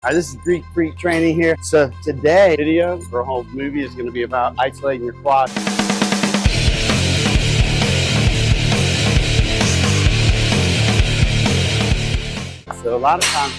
All right, this is Greek Freak Training here. So today, video for a whole movie is going to be about isolating your quad. So a lot of times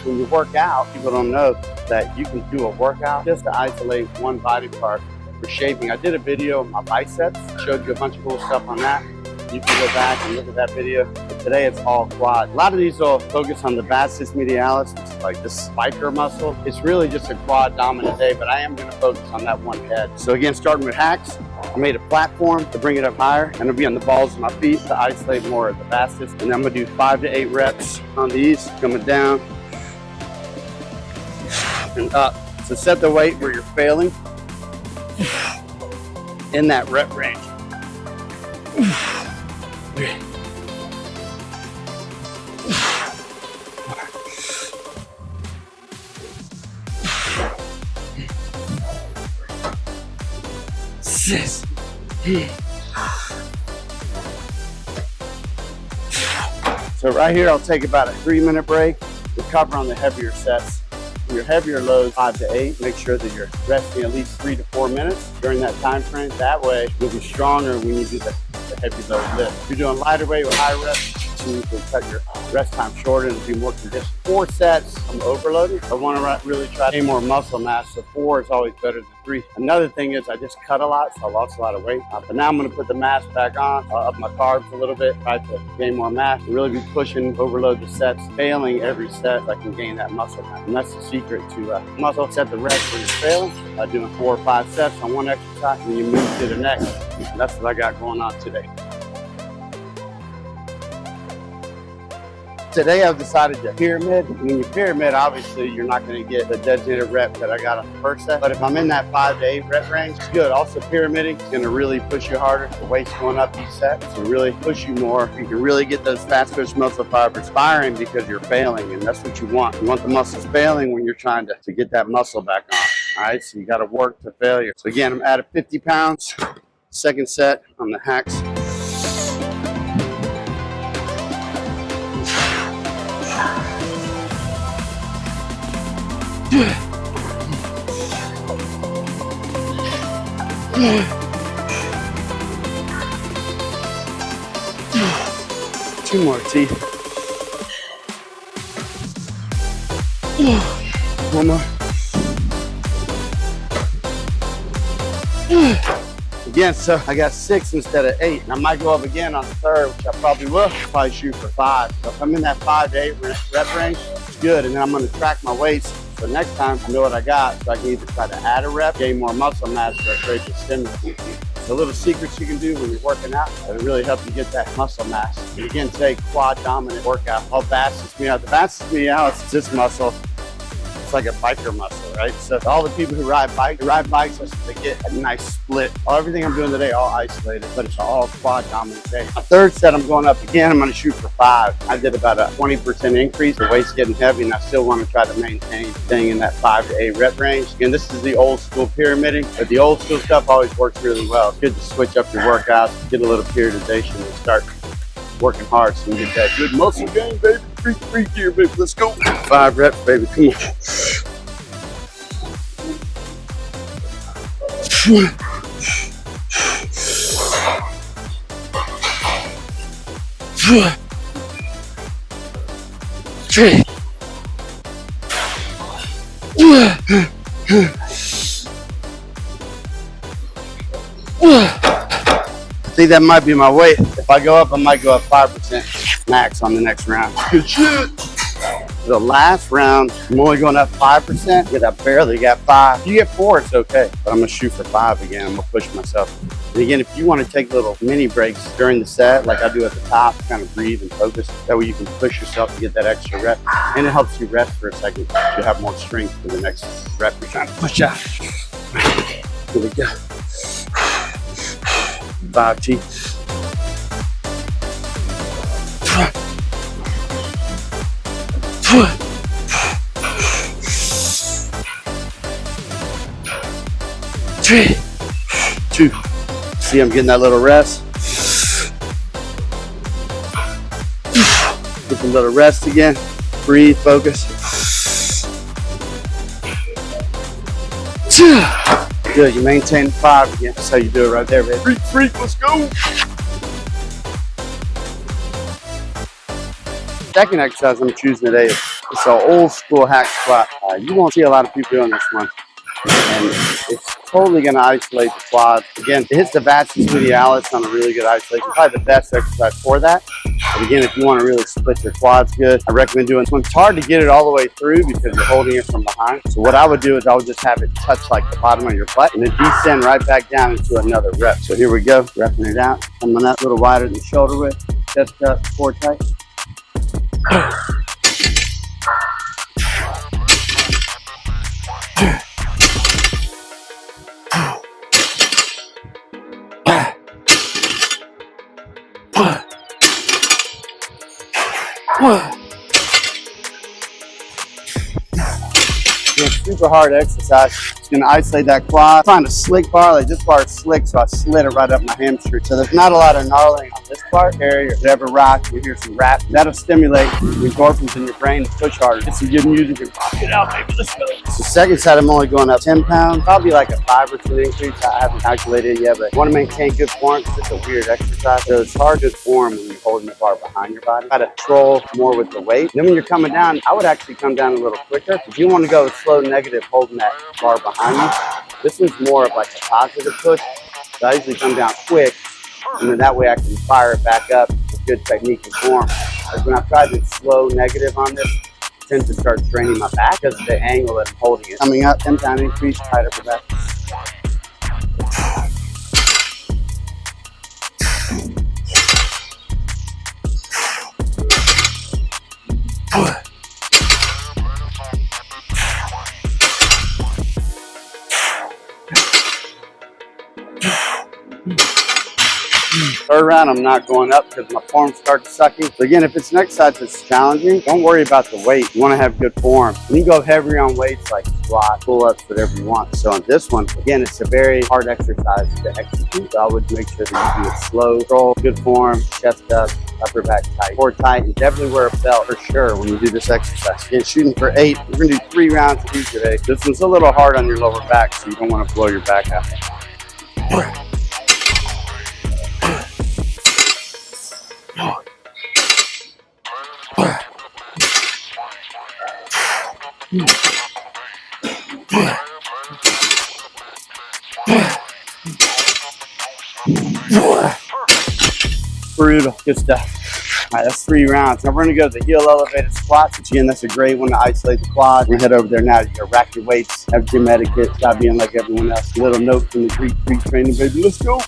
when you work out, people don't know that you can do a workout just to isolate one body part for shaping. I did a video of my biceps, showed you a bunch of cool stuff on that. You can go back and look at that video. But today it's all quad. A lot of these will focus on the vastus medialis, which is like the spiker muscle. It's really just a quad dominant day, but I am going to focus on that one head. So again, starting with hacks, I made a platform to bring it up higher, and it'll be on the balls of my feet to isolate more of the vastus. And I'm going to do 5 to 8 reps on these, coming down and up. So set the weight where you're failing in that rep range. 3, 6. So right here, I'll take about a 3-minute break, recover on the heavier sets. Your heavier loads, 5 to 8, make sure that you're resting at least 3 to 4 minutes during that time frame. That way, you'll be stronger when you do the heavy load lift. If you're doing lighter weight with high reps, you can cut your rest time shorter and be more conditioned. 4 sets, I'm overloading. I want to really try to gain more muscle mass, so 4 is always better than 3. Another thing is I just cut a lot, so I lost a lot of weight. But now I'm going to put the mass back on, up my carbs a little bit, try to gain more mass, and really be pushing, overload the sets, failing every set so I can gain that muscle mass. And that's the secret to muscle. Set the rest when you're failing by doing 4 or 5 sets on one exercise, and you move to the next. And that's what I got going on today. Today I've decided to pyramid. When you pyramid, obviously you're not going to get the designated rep that I got on the first set. But if I'm in that 5 to 8 rep range, it's good. Also pyramiding is going to really push you harder. The weight's going up each set to really push you more. You can really get those fast twitch muscle fibers firing because you're failing, and that's what you want. You want the muscles failing when you're trying to get that muscle back on. All right, so you got to work to failure. So again, I'm at 50 pounds. Second set on the hacks. Two more, T. One more. Again, so I got 6 instead of 8. And I might go up again on the third, which I probably will. Probably shoot for 5. So if I'm in that 5 to 8 rep range, it's good. And then I'm going to track my weights. So next time I know what I got, so I can either try to add a rep, gain more muscle mass, or create the stimulus. The little secrets you can do when you're working out that really help you get that muscle mass. And again, today, quad dominant workout. All vastus medialis. The vastus medialis is this muscle. It's like a biker muscle, right? So all the people who ride bikes, they get a nice split. Everything I'm doing today, all isolated, but it's all quad dominant day. My third set, I'm going up again. I'm going to shoot for 5. I did about a 20% increase. The weight's getting heavy, and I still want to try to maintain staying in that 5 to 8 rep range. Again, this is the old school pyramiding, but the old school stuff always works really well. It's good to switch up your workouts, get a little periodization, and start working hard so you get that good muscle gain, baby. Freak here, baby. Let's go. 5 reps, baby. Come on. 3. I think that might be my weight. If I go up, I might go up 5% max on the next round. Good shit. The last round, I'm only going up 5%, because I barely got 5. If you get 4, it's okay. But I'm going to shoot for 5 again. I'm going to push myself. And again, if you want to take little mini breaks during the set, like I do at the top, kind of breathe and focus. That way you can push yourself to get that extra rep. And it helps you rest for a second. You have more strength for the next rep you're trying to push out. Here we go. 5 T. 3, 2. See, I'm getting that little rest. Get a little rest again. Breathe, focus. Good, you maintain 5 again. That's how you do it right there, baby. Freak, let's go. Second exercise I'm choosing today is it's an old school hack squat. You won't see a lot of people doing this one. And it's totally going to isolate the quad. Again, it hits the vastus medialis on a really good isolation. Probably the best exercise for that. But again, if you want to really split your quads good, I recommend doing this one. It's hard to get it all the way through because you're holding it from behind. So what I would do is I would just have it touch like the bottom of your butt and then descend right back down into another rep. So here we go, repping it out. Coming up a little wider than the shoulder width. Chest up, core tight. Yeah, super hard exercise. It's going to isolate that quad. Find a slick bar, like this bar is slick, so I slid it right up my hamstring. So there's not a lot of gnarling on this part. Area, whatever rock, you hear some rap. That'll stimulate the endorphins in your brain to push harder. Get some good music and rock it out, baby. Let's go. So second side, I'm only going up 10 pounds. Probably like a 5% increase. I haven't calculated it yet, but want to maintain good form. It's just a weird exercise. So it's hard to form when you're holding the bar behind your body. Try to troll more with the weight. Then when you're coming down, I would actually come down a little quicker. If you want to go slow negative holding that bar behind you, this one's more of like a positive push. So I usually come down quick, and then that way I can fire it back up with good technique and form. Like when I tried to slow negative on this, I tend to start straining my back because of the angle that I'm holding it. Coming up, 10 pound increase, tight upper back. Third round, I'm not going up because my form starts sucking. So again, if it's an exercise that's challenging, don't worry about the weight. You want to have good form. You can go heavier on weights like squat, pull-ups, whatever you want. So on this one, again, it's a very hard exercise to execute. So I would make sure that you do it slow, control, good form, chest up, upper back tight, core tight, and definitely wear a belt for sure when you do this exercise. Again, shooting for 8. We're going to do 3 rounds of these today. This one's a little hard on your lower back, so you don't want to blow your back out. Brutal, good stuff. All right, that's 3 rounds. Now we're gonna go to the heel elevated squats, which again, that's a great one to isolate the quad. We're gonna head over there now. You gotta rack your weights, have gym etiquette, stop being like everyone else. A little note from the Greek training, baby. Let's go.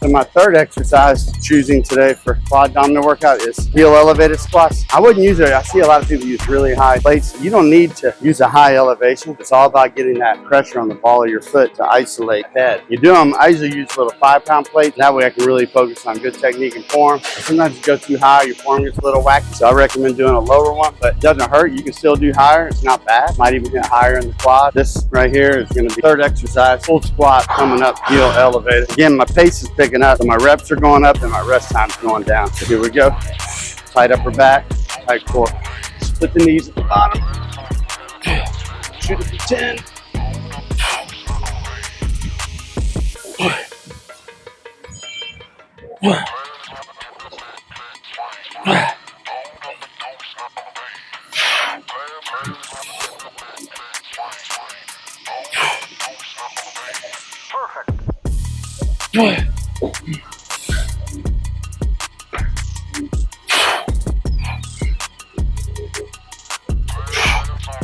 So my third exercise choosing today for quad domino workout is heel elevated squats. I wouldn't use it. I see a lot of people use really high plates. You don't need to use a high elevation. It's all about getting that pressure on the ball of your foot to isolate head. You do them, I usually use little 5-pound plates. That way I can really focus on good technique and form. Sometimes you go too high, your form gets a little wacky. So I recommend doing a lower one, but it doesn't hurt. You can still do higher. It's not bad. Might even get higher in the quad. This right here is going to be third exercise, full squat coming up, heel elevated. Again, my pace is picking up, so my reps are going up and my rest time's going down. So here we go. Tight upper back, tight core. Split the knees at the bottom. Shoot it for 10.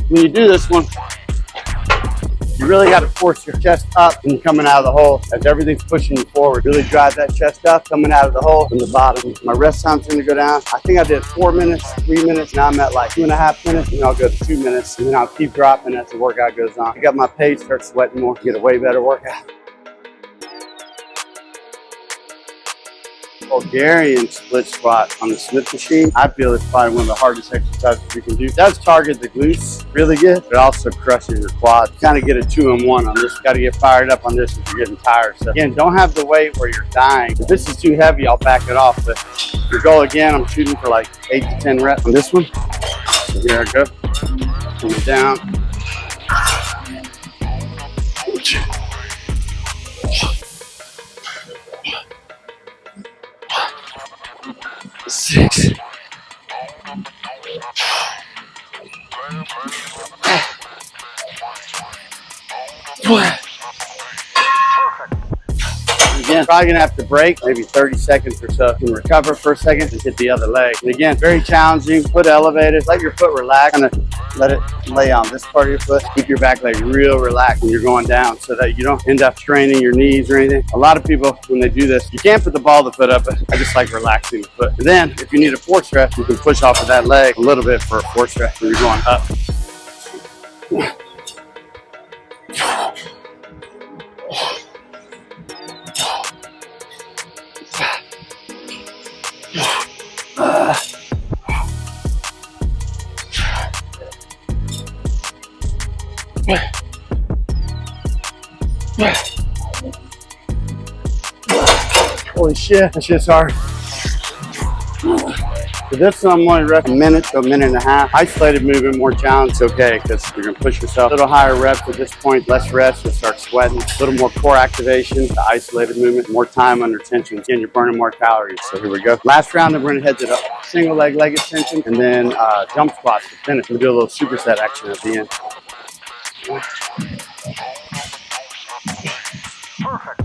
When you do this one, you really got to force your chest up and coming out of the hole as everything's pushing you forward. Really drive that chest up, coming out of the hole from the bottom. My rest time's going to go down. I think I did 4 minutes, 3 minutes. Now I'm at like 2.5 minutes, and then I'll go to 2 minutes, and then I'll keep dropping as the workout goes on. I got my pace, start sweating more, get a way better workout. Bulgarian split squat on the Smith machine. I feel it's probably one of the hardest exercises you can do. It does target the glutes really good, but also crushes your quad. Kind of get a 2-in-1 on this. Got to get fired up on this if you're getting tired. So again, don't have the weight where you're dying. If this is too heavy, I'll back it off. But your goal again, I'm shooting for like 8 to 10 reps on this one. So here I go. Coming down. 6. Again, probably gonna have to break maybe 30 seconds or so and recover for a second and hit the other leg. And again, very challenging. Foot elevated, let your foot relax, kind of let it lay on this part of your foot. Keep your back leg real relaxed when you're going down so that you don't end up straining your knees or anything. A lot of people, when they do this, you can't put the ball of the foot up, but I just like relaxing the foot. And then if you need a force stretch, you can push off of that leg a little bit for a force stretch when you're going up. Holy shit, that shit's hard. For this one, I'm only recommending a minute to a minute and a half. Isolated movement, more challenge, it's okay, because you're gonna push yourself. A little higher reps at this point, less rest, you'll start sweating. A little more core activation, the isolated movement, more time under tension. Again, you're burning more calories. So here we go. Last round, then we're gonna head to the single leg extension, and then jump squats to finish. We'll do a little superset action at the end. Perfect.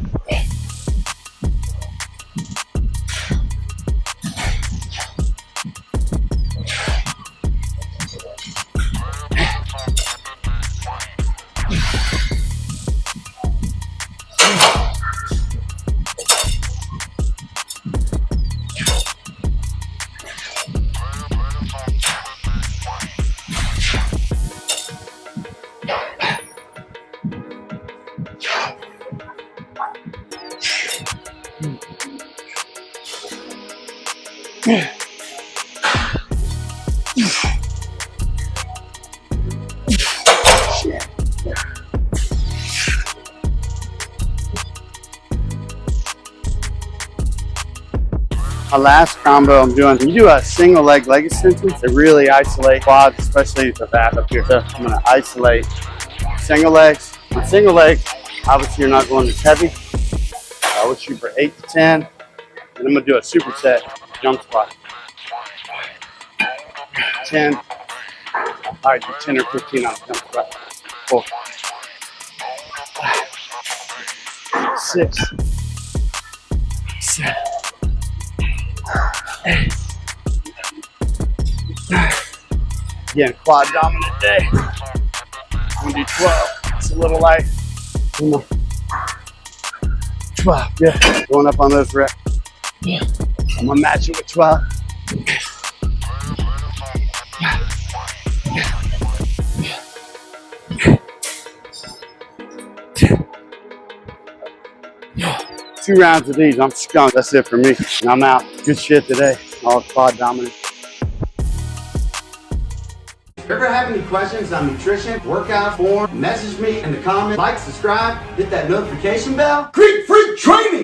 My last combo I'm doing, when you do a single leg extension, they really isolate quads, especially the back up here. So I'm gonna isolate single legs. On single legs, obviously you're not going as heavy. I would shoot for 8 to 10. And I'm gonna do a superset jump squat. 10. All right, do 10 or 15 on a jump squat. 4. 6. 7. 8. 9. Again, quad dominant day. I'm gonna do 12. It's a little light. 12. Yeah. Going up on those reps. I'm gonna match it with 12. 2 rounds of these, I'm skunked. That's it for me. And I'm out. Good shit today. All quad dominant. If you ever have any questions on nutrition, workout, form, message me in the comments. Like, subscribe, hit that notification bell. Greek Freak Training.